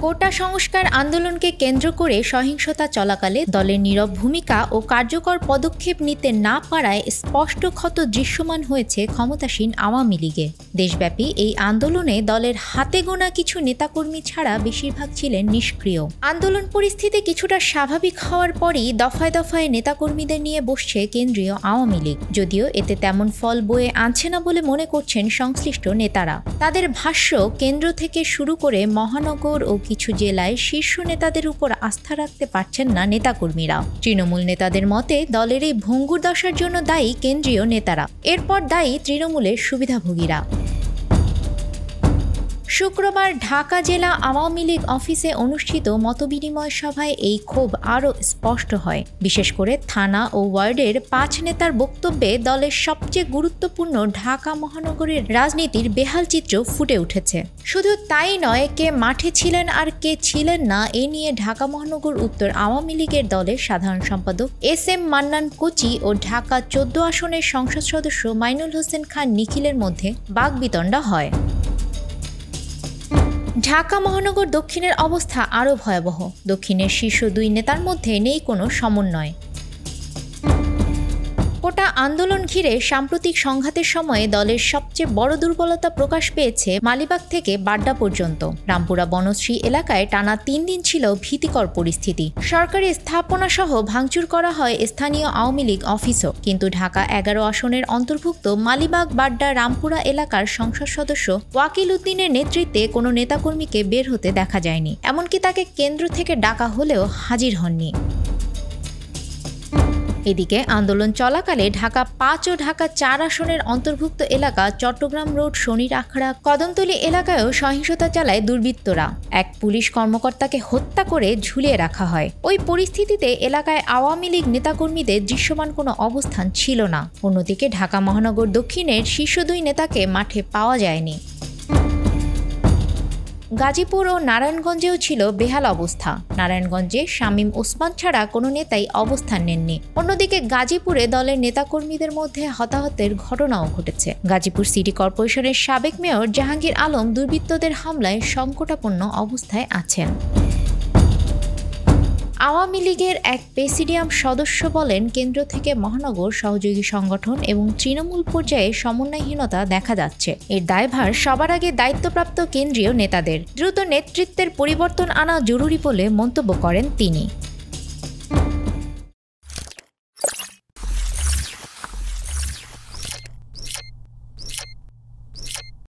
কোটা সংস্কার আন্দোলনকে কেন্দ্র করে সহিংসতা চলাকালে দলের নীরব ভূমিকা ও কার্যকর পদক্ষেপ নিতে না পারায় স্পষ্ট ক্ষত দৃশ্যমান হয়েছে ক্ষমতাসীন আওয়ামী লীগে। দেশব্যাপী এই আন্দোলনে দলের হাতে গোনা কিছু নেতাকর্মী ছাড়া বেশিরভাগ ছিলেন নিষ্ক্রিয়। আন্দোলন পরিস্থিতি কিছুটা স্বাভাবিক হওয়ার পরই দফায় দফায় নেতাকর্মীদের নিয়ে বসছে কেন্দ্রীয় আওয়ামী লীগ, যদিও এতে তেমন ফল বয়ে আনছে না বলে মনে করছেন সংশ্লিষ্ট নেতারা। তাদের ভাষ্য, কেন্দ্র থেকে শুরু করে মহানগর ও কিছু জেলায় শীর্ষ নেতাদের উপর আস্থা রাখতে পারছেন না নেতাকর্মীরা। তৃণমূল নেতাদের মতে দলের এই ভঙ্গুর দশার জন্য দায়ী কেন্দ্রীয় নেতারা, এরপর দায়ী তৃণমূলের সুবিধাভোগীরা। শুক্রবার ঢাকা জেলা আওয়ামী লীগ অফিসে অনুষ্ঠিত মতবিনিময় সভায় এই ক্ষোভ আরও স্পষ্ট হয়। বিশেষ করে থানা ও ওয়ার্ডের 5 নেতার বক্তব্যে দলের সবচেয়ে গুরুত্বপূর্ণ ঢাকা মহানগরের রাজনীতির বেহাল চিত্র ফুটে উঠেছে। শুধু তাই নয়, কে মাঠে ছিলেন আর কে ছিলেন না এ নিয়ে ঢাকা মহানগর উত্তর আওয়ামী লীগের দলের সাধারণ সম্পাদক SM মান্নান কোচি ও ঢাকা 14 আসনের সংসদ সদস্য মাইনুল হোসেন খান নিখিলের মধ্যে বাকবিতণ্ডা হয়। ঢাকা মহানগর দক্ষিণের অবস্থা আরও ভয়াবহ। দক্ষিণের শীর্ষ 2 নেতার মধ্যে নেই কোনো সমন্বয়। কোটা আন্দোলন ঘিরে সাম্প্রতিক সংঘাতের সময়ে দলের সবচেয়ে বড় দুর্বলতা প্রকাশ পেয়েছে মালিবাগ থেকে বাড্ডা পর্যন্ত। রামপুরা বনশ্রী এলাকায় টানা 3 দিন ছিল ভীতিকর পরিস্থিতি। সরকারি স্থাপনা সহ ভাঙচুর করা হয় স্থানীয় আওয়ামী লীগ অফিসও, কিন্তু ঢাকা 11 আসনের অন্তর্ভুক্ত মালিবাগ, বাড্ডা, রামপুরা এলাকার সংসদ সদস্য ওয়াকিল উদ্দিনের নেতৃত্বে কোনো নেতাকর্মীকে বের হতে দেখা যায়নি। এমনকি তাকে কেন্দ্র থেকে ডাকা হলেও হাজির হননি। এদিকে আন্দোলন চলাকালে ঢাকা 5 ও ঢাকা 4 আসনের অন্তর্ভুক্ত এলাকা চট্টগ্রাম রোড, শনির আখড়া, কদমতলী এলাকায়ও সহিংসতা চালায় দুর্বৃত্তরা। এক পুলিশ কর্মকর্তাকে হত্যা করে ঝুলিয়ে রাখা হয়। ওই পরিস্থিতিতে এলাকায় আওয়ামী লীগ নেতাকর্মীদের দৃশ্যমান কোনো অবস্থান ছিল না। অন্যদিকে ঢাকা মহানগর দক্ষিণের শীর্ষ 2 নেতাকে মাঠে পাওয়া যায়নি। গাজীপুর ও নারায়ণগঞ্জেও ছিল বেহাল অবস্থা। নারায়ণগঞ্জে শামীম ওসমান ছাড়া কোনো নেতাই অবস্থান নেননি। অন্যদিকে গাজীপুরে দলের নেতাকর্মীদের মধ্যে হতাহতের ঘটনাও ঘটেছে। গাজীপুর সিটি কর্পোরেশনের সাবেক মেয়র জাহাঙ্গীর আলম দুর্বৃত্তদের হামলায় সংকটাপন্ন অবস্থায় আছেন। আওয়ামী লীগের এক প্রেসিডিয়াম সদস্য বলেন, কেন্দ্র থেকে মহানগর সহযোগী সংগঠন এবং তৃণমূল পর্যায়ে সমন্বয়হীনতা দেখা যাচ্ছে। এর দায়ভার সবার আগে দায়িত্বপ্রাপ্ত কেন্দ্রীয় নেতাদের। দ্রুত নেতৃত্বের পরিবর্তন আনা জরুরি বলে মন্তব্য করেন তিনি।